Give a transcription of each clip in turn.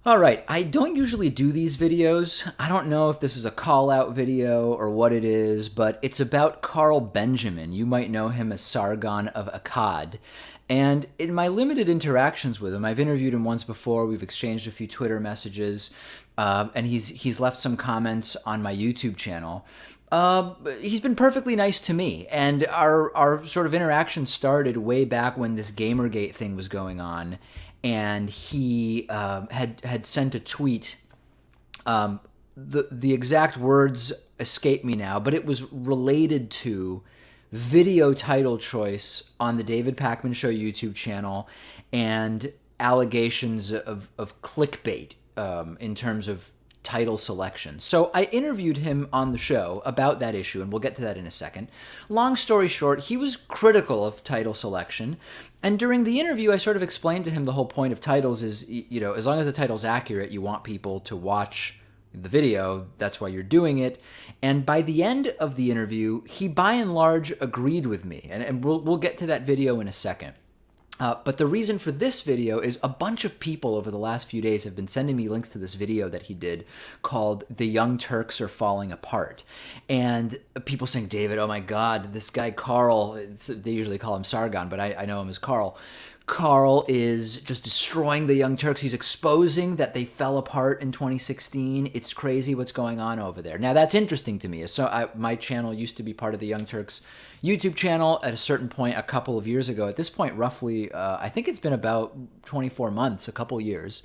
All right, I don't usually do these videos. I don't know if this is a call out video or what it is, but it's about Carl Benjamin. You might know him as Sargon of Akkad. And in my limited interactions with him, I've interviewed him once before. We've exchanged a few Twitter messages, and he's left some comments on my YouTube channel. He's been perfectly nice to me, and our sort of interaction started way back when this Gamergate thing was going on, and he had sent a tweet. The exact words escape me now, but it was related to video title choice on the David Pakman Show YouTube channel and allegations of clickbait in terms of title selection. So I interviewed him on the show about that issue, and we'll get to that in a second. Long story short, he was critical of title selection, and during the interview, I sort of explained to him the whole point of titles is, you know, as long as the title's accurate, you want people to watch the video. That's why you're doing it. And by the end of the interview, he by and large agreed with me, and we'll get to that video in a second. But the reason for this video is a bunch of people over the last few days have been sending me links to this video that he did called "The Young Turks Are Falling Apart." And people saying, David, oh my God, this guy Carl, they usually call him Sargon, but I know him as Carl. Carl is just destroying the Young Turks. He's exposing that they fell apart in 2016. It's crazy what's going on over there. Now, that's interesting to me. So my channel used to be part of the Young Turks YouTube channel at a certain point a couple of years ago. At this point, roughly, I think it's been about 24 months, a couple years.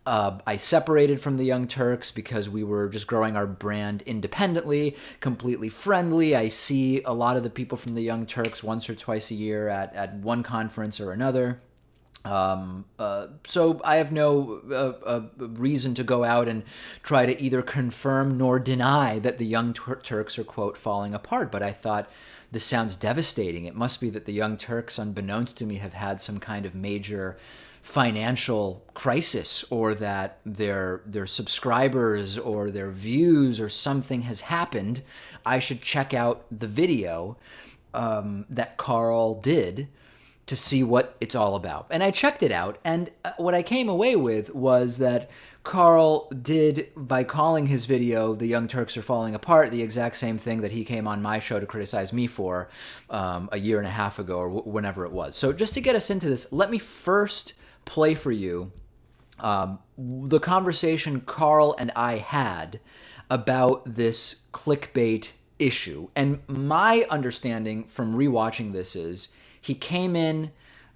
I separated from the Young Turks because we were just growing our brand independently, completely friendly. I see a lot of the people from the Young Turks once or twice a year at one conference or another. So I have no reason to go out and try to either confirm nor deny that the Young Turks are, quote, falling apart. But I thought, this sounds devastating. It must be that the Young Turks, unbeknownst to me, have had some kind of major financial crisis, or that their subscribers or their views or something has happened. I should check out the video that Carl did to see what it's all about. And I checked it out, and what I came away with was that Carl did, by calling his video "The Young Turks Are Falling Apart," the exact same thing that he came on my show to criticize me for a year and a half ago, or whenever it was. So just to get us into this, let me first play for you the conversation Carl and I had about this clickbait issue. And my understanding from rewatching this is he came in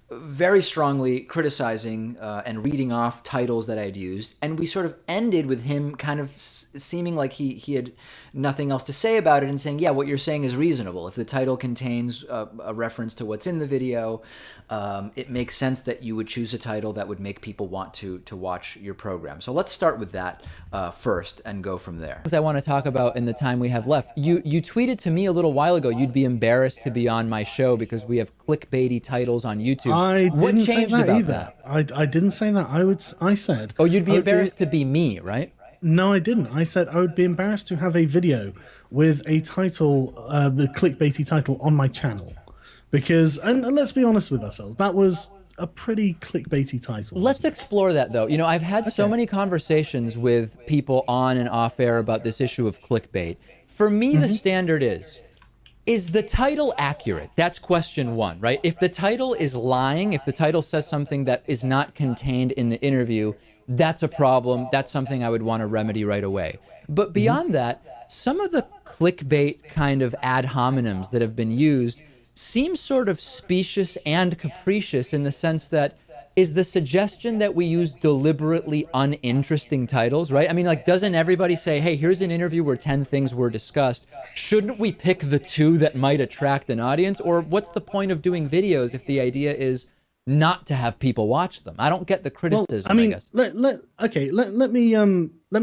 very strongly criticizing and reading off titles that I'd used, and we sort of ended with him kind of seeming like he had nothing else to say about it, and saying, yeah, what you're saying is reasonable. If the title contains a reference to what's in the video, it makes sense that you would choose a title that would make people want to watch your program. So let's start with that first and go from there. I want to talk about in the time we have left. You tweeted to me a little while ago you'd be embarrassed to be on my show because we have clickbaity titles on YouTube. I didn't say that either. That? I didn't say that. I said. Oh, you'd be embarrassed to be me, right? No, I didn't. I said I would be embarrassed to have a video with a title, the clickbaity title, on my channel, because, and let's be honest with ourselves, that was a pretty clickbaity title. Let's explore that, though. You know, I've had so many conversations with people on and off air about this issue of clickbait. For me, the standard is the title accurate? That's question one, right? If the title is lying, if the title says something that is not contained in the interview, that's a problem. That's something I would want to remedy right away. But beyond that, some of the clickbait kind of ad hominems that have been used seem sort of specious and capricious, in the sense that, is the suggestion that we use deliberately uninteresting titles, right? I mean, like, doesn't everybody say, hey, here's an interview where 10 things were discussed. Shouldn't we pick the 2 that might attract an audience? Or what's the point of doing videos if the idea is not to have people watch them? I don't get the criticism, well, I mean, guess. Let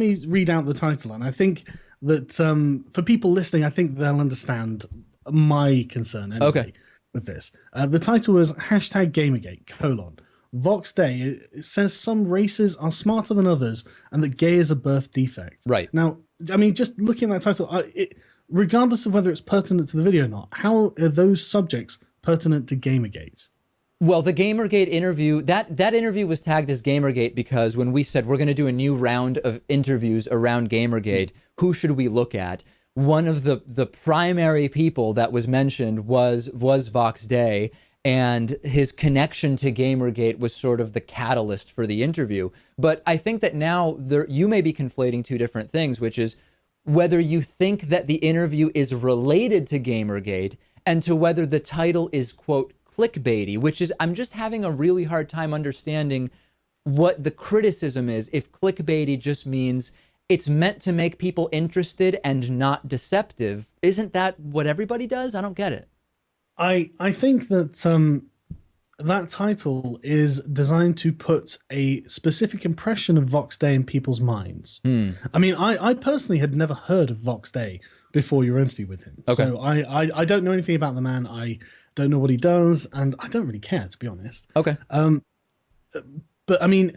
me read out the title, and I think that for people listening, I think they'll understand my concern anyway with this. The title was #Gamergate : Vox Day. It says some races are smarter than others and that gay is a birth defect. Right. Now, I mean, just looking at that title, regardless of whether it's pertinent to the video or not, how are those subjects pertinent to Gamergate? Well, the Gamergate interview, that interview was tagged as Gamergate because when we said we're going to do a new round of interviews around Gamergate, who should we look at? One of the primary people that was mentioned was Vox Day, and his connection to Gamergate was sort of the catalyst for the interview. But I think that now you may be conflating two different things, which is whether you think that the interview is related to Gamergate and to whether the title is, quote, clickbaity, which is, I'm just having a really hard time understanding what the criticism is if clickbaity just means it's meant to make people interested and not deceptive. Isn't that what everybody does? I don't get it. I think that that title is designed to put a specific impression of Vox Day in people's minds. I mean, I personally had never heard of Vox Day before your interview with him. Okay. So I don't know anything about the man. I don't know what he does, and I don't really care, to be honest. Okay. But I mean,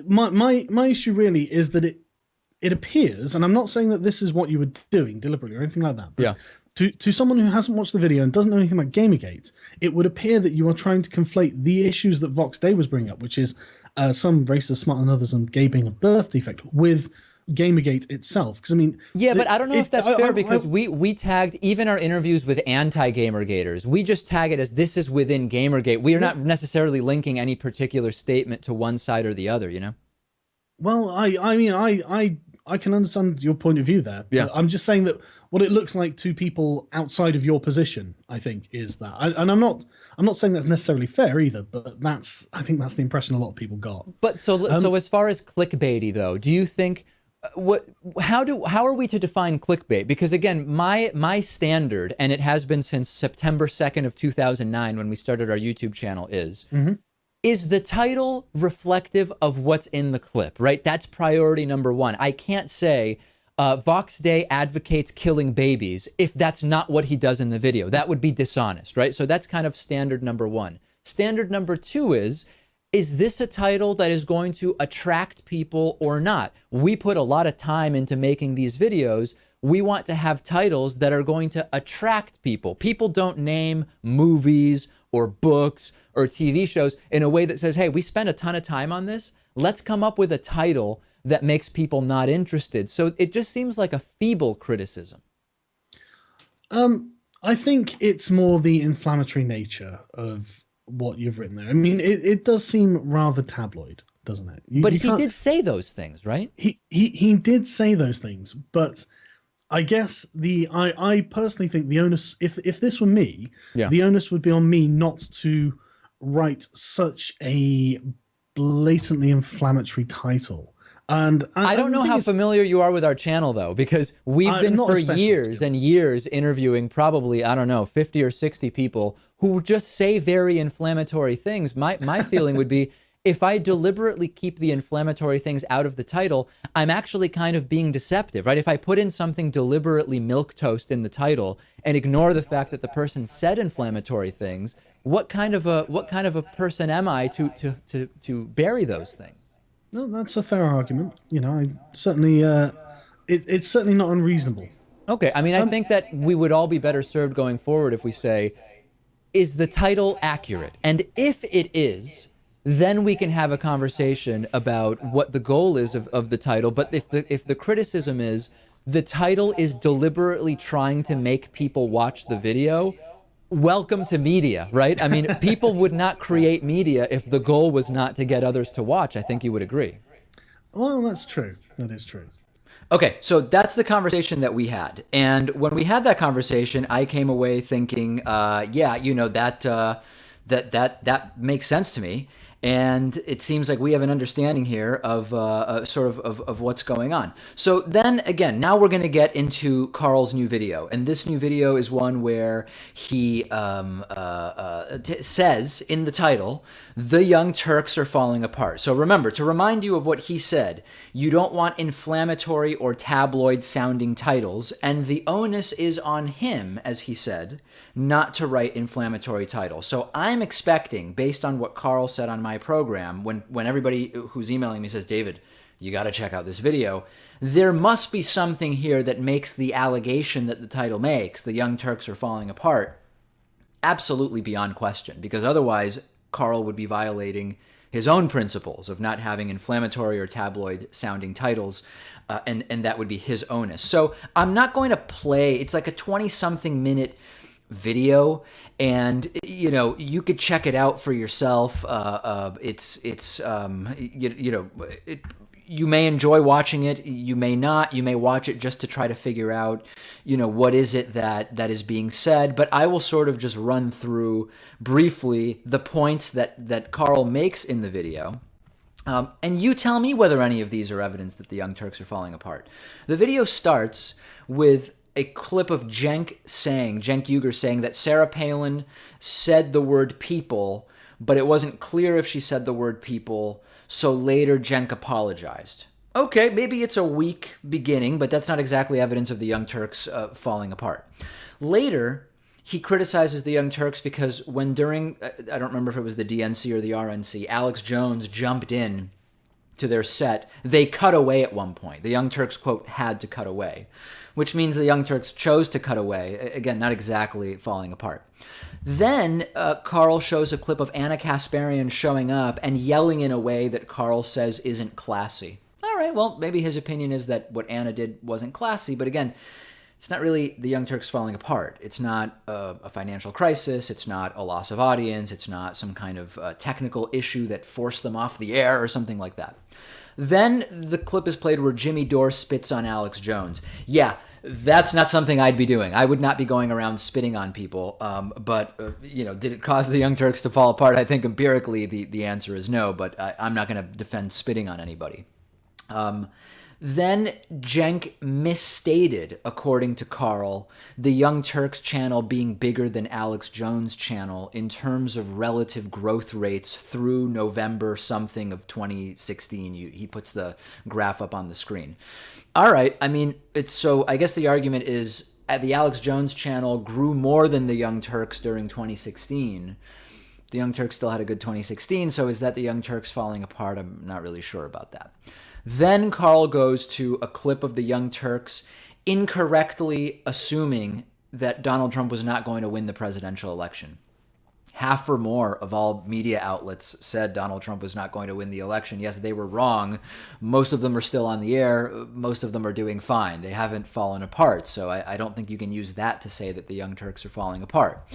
my issue really is that it appears, and I'm not saying that this is what you were doing deliberately or anything like that. But yeah. To someone who hasn't watched the video and doesn't know anything about Gamergate, it would appear that you are trying to conflate the issues that Vox Day was bringing up, which is some races are smarter than others and gay being a birth defect, with Gamergate itself. Because I mean, yeah, but I don't know if that's fair because we tagged even our interviews with anti-Gamergaters. We just tag it as this is within Gamergate. We are not necessarily linking any particular statement to one side or the other. You know. Well, I mean, I can understand your point of view there. Yeah. I'm just saying that what it looks like to people outside of your position, I think, is that. And I'm not saying that's necessarily fair either, but I think that's the impression a lot of people got. But so as far as clickbaity though, do you think how are we to define clickbait? Because again, my standard, and it has been since September 2nd of 2009 when we started our YouTube channel, is the title reflective of what's in the clip, right? That's priority number one. I can't say Vox Day advocates killing babies if that's not what he does in the video. That would be dishonest, right? So that's kind of standard number one. Standard number two is this a title that is going to attract people or not? We put a lot of time into making these videos. We want to have titles that are going to attract people. People don't name movies or books or TV shows in a way that says, hey, we spent a ton of time on this. Let's come up with a title that makes people not interested. So it just seems like a feeble criticism. I think it's more the inflammatory nature of what you've written there. I mean, it does seem rather tabloid, doesn't it? But he did say those things, right? He did say those things, but I guess I personally think the onus, if this were me, the onus would be on me not to write such a blatantly inflammatory title. And I don't know how familiar you are with our channel though, because we've been for years and years interviewing probably, I don't know, 50 or 60 people who just say very inflammatory things. My feeling would be, if I deliberately keep the inflammatory things out of the title, I'm actually kind of being deceptive, right? If I put in something deliberately milquetoast in the title and ignore the fact that the person said inflammatory things, what kind of a person am I to bury those things? No, that's a fair argument. You know, I certainly it's certainly not unreasonable. Okay, I mean, I think that we would all be better served going forward if we say, is the title accurate? And if it is, then we can have a conversation about what the goal is of the title. But if the criticism is the title is deliberately trying to make people watch the video, welcome to media, right? I mean, people would not create media if the goal was not to get others to watch. I think you would agree. Well, that's true. That is true. Okay, so that's the conversation that we had. And when we had that conversation, I came away thinking, yeah, you know, that makes sense to me. And it seems like we have an understanding here of sort of what's going on. So then again, now we're going to get into Carl's new video. And this new video is one where he says in the title, "The Young Turks are falling apart." So remember, to remind you of what he said, you don't want inflammatory or tabloid sounding titles. And the onus is on him, as he said, not to write inflammatory titles. So I'm expecting, based on what Carl said on my program, when everybody who's emailing me says, "David, you got to check out this video," there must be something here that makes the allegation that the title makes, "The Young Turks are falling apart," absolutely beyond question, because otherwise Carl would be violating his own principles of not having inflammatory or tabloid sounding titles, and that would be his onus. So I'm not going to play. It's like a 20-something minute video, and you could check it out for yourself. You may enjoy watching it, you may not. You may watch it just to try to figure out, what is it that is being said. But I will sort of just run through briefly the points that Carl makes in the video. And you tell me whether any of these are evidence that the Young Turks are falling apart. The video starts with a clip of Cenk Uygur saying that Sarah Palin said the word people, but it wasn't clear if she said the word people, so later Cenk apologized. Okay, maybe it's a weak beginning, but that's not exactly evidence of the Young Turks falling apart. Later, he criticizes the Young Turks because when during, I don't remember if it was the DNC or the RNC, Alex Jones jumped in to their set, they cut away at one point. The Young Turks, quote, had to cut away, which means the Young Turks chose to cut away. Again, not exactly falling apart. Then Carl shows a clip of Anna Kasparian showing up and yelling in a way that Carl says isn't classy. All right, well, maybe his opinion is that what Anna did wasn't classy, but again, it's not really the Young Turks falling apart. It's not a financial crisis. It's not a loss of audience. It's not some kind of technical issue that forced them off the air or something like that. Then the clip is played where Jimmy Dore spits on Alex Jones. Yeah, that's not something I'd be doing. I would not be going around spitting on people. But did it cause the Young Turks to fall apart? I think empirically the answer is no, but I'm not going to defend spitting on anybody. Then Cenk misstated, according to Carl, the Young Turks channel being bigger than Alex Jones' channel in terms of relative growth rates through November something of 2016. He puts the graph up on the screen. All right, I mean, I guess the argument is the Alex Jones channel grew more than the Young Turks during 2016. The Young Turks still had a good 2016, so is that the Young Turks falling apart? I'm not really sure about that. Then Carl goes to a clip of the Young Turks incorrectly assuming that Donald Trump was not going to win the presidential election. Half or more of all media outlets said Donald Trump was not going to win the election. Yes, they were wrong. Most of them are still on the air. Most of them are doing fine. They haven't fallen apart. So I don't think you can use that to say that the Young Turks are falling apart.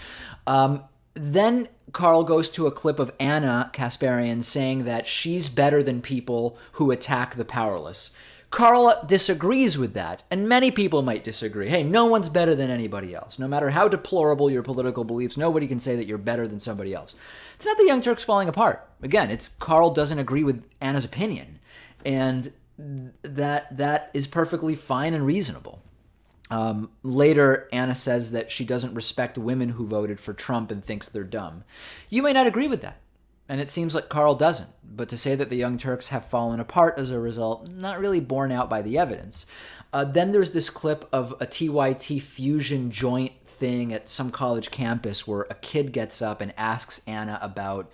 Then Carl goes to a clip of Anna Kasparian saying that she's better than people who attack the powerless. Carl disagrees with that, and many people might disagree. Hey, no one's better than anybody else. No matter how deplorable your political beliefs, nobody can say that you're better than somebody else. It's not the Young Turks falling apart. Again, it's Carl doesn't agree with Anna's opinion, and that is perfectly fine and reasonable. Later, Anna says that she doesn't respect women who voted for Trump and thinks they're dumb. You may not agree with that, and it seems like Carl doesn't. But to say that the Young Turks have fallen apart as a result, not really borne out by the evidence. Then there's this clip of a TYT fusion joint thing at some college campus where a kid gets up and asks Anna about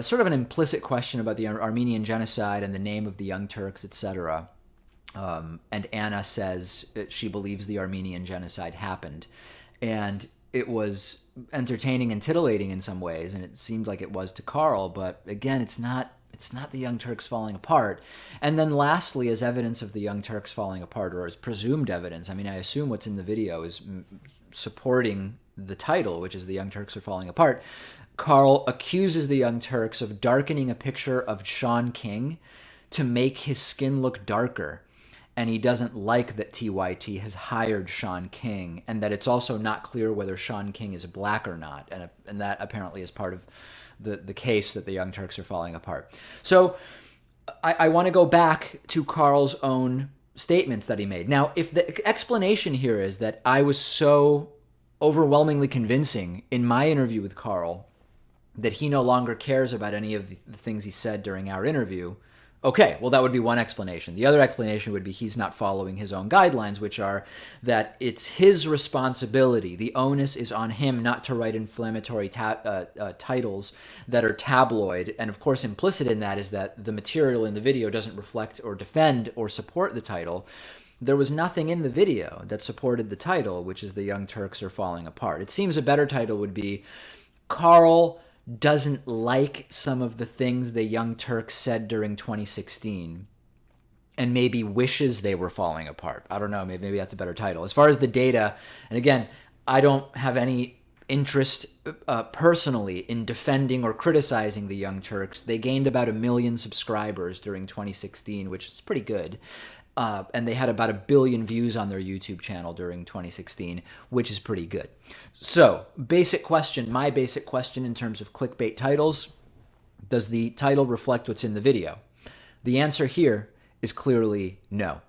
sort of an implicit question about the Armenian genocide and the name of the Young Turks, etc. And Anna says she believes the Armenian genocide happened. And it was entertaining and titillating in some ways, and it seemed like it was to Carl. But again, it's not the Young Turks falling apart. And then lastly, as evidence of the Young Turks falling apart, or as presumed evidence, I mean, I assume what's in the video is supporting the title, which is the Young Turks are falling apart. Carl accuses the Young Turks of darkening a picture of Sean King to make his skin look darker. And he doesn't like that TYT has hired Sean King, and that it's also not clear whether Sean King is black or not. And that apparently is part of the case that the Young Turks are falling apart. So I want to go back to Carl's own statements that he made. Now, if the explanation here is that I was so overwhelmingly convincing in my interview with Carl that he no longer cares about any of the things he said during our interview, okay, well, that would be one explanation. The other explanation would be he's not following his own guidelines, which are that it's his responsibility. The onus is on him not to write inflammatory titles that are tabloid. And of course, implicit in that is that the material in the video doesn't reflect or defend or support the title. there was nothing in the video that supported the title, which is The Young Turks Are Falling Apart. It seems a better title would be Carl doesn't like some of the things the Young Turks said during 2016 and maybe wishes they were falling apart. I don't know, maybe that's a better title. As far as the data, and again, I don't have any interest personally in defending or criticizing the Young Turks. They gained about 1 million subscribers during 2016, which is pretty good. And they had about 1 billion views on their YouTube channel during 2016, which is pretty good. So, my basic question in terms of clickbait titles, does the title reflect what's in the video? The answer here is clearly no.